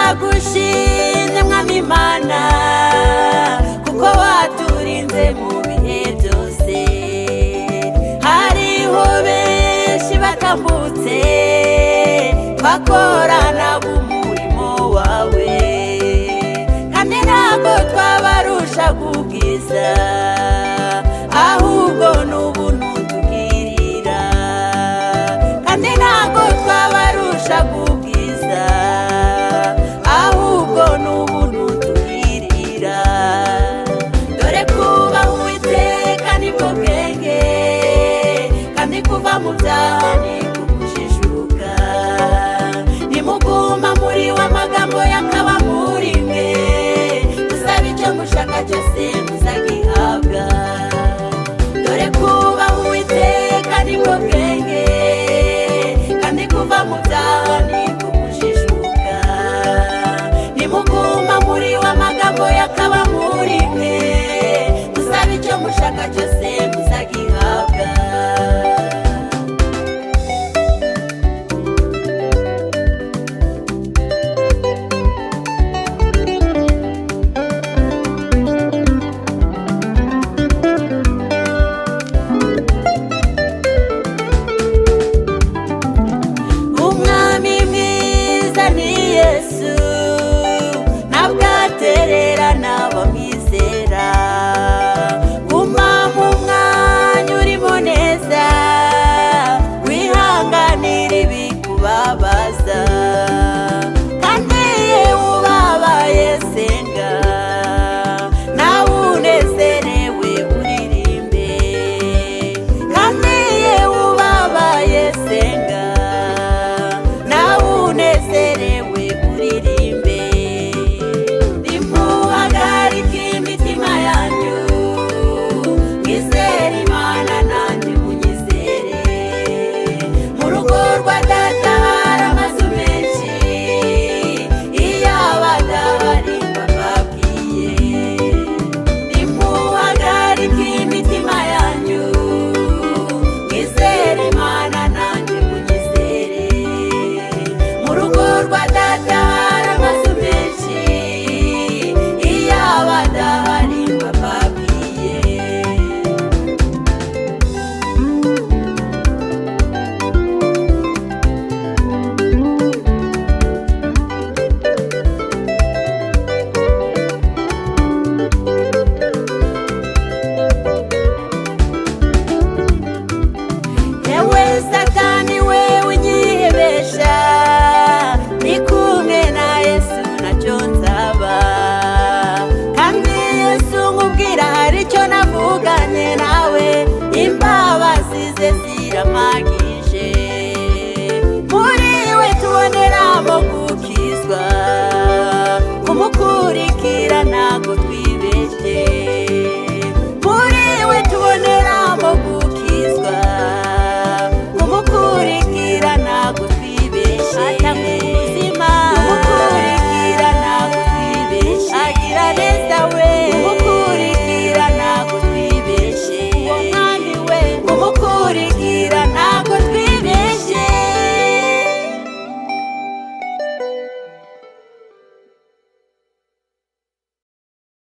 Turagushimye mwami Imana kuko waturinze mu bihe byose. Hariho benshi batambutse bakoranaga umurimo wawe, kandi ntabwo twabarushaga ubwiza, ahubwo n'ubuntu tugirira. Kandi ntabwo twabarushaga ubwiza, ahubwo n'ubuntu tugirira. Dore kubaha Uwiteka nibwo bwenge, kandi kuva mu byaha ni kukujijuka. Nimuguma muri we amagambo yakaba muri mwe, musabe icyo mushaka cyose muzagihabwa. Dore kubaha Uwiteka nibwo bwenge, kandi kuva mu byaha ni kukujijuka. Nimuguma muri we amagambo yakaba muri mwe, musabe icyo mushaka cyose muzagihabwa. Umwami mwiza ni Yesu, ntabwo atererana abamwizera. Guma mu mwanya urimo neza, wihanganire ibikubabaza. Kandi yewe ubabaye senga, nawe unezerewe uririmbe. Kandi yewe ubabaye senga, nawe unezerewe uririmbe. Nimuhagarike imitima yanyu, mwizere Imana nanjye munyizere. Mu rugo rwa Data hari amazu menshi, iyo aba adahari mbababwiye. Nimuhagarike imitima yanyu, mwizere Imana nanjye munyizere. Mu rugo rwa Data hari amazu menshi, iyo aba adahari mbababwiye. Yewe Satani we unyihebesha, ndi kumwe na Yesu ntacyo nzaba. Kandi Yesu nkubwira hari icyo navuganye nawe, imbabazi ze ziramagije. Muri we tuboneramo gukizwa, kumukurikira ntago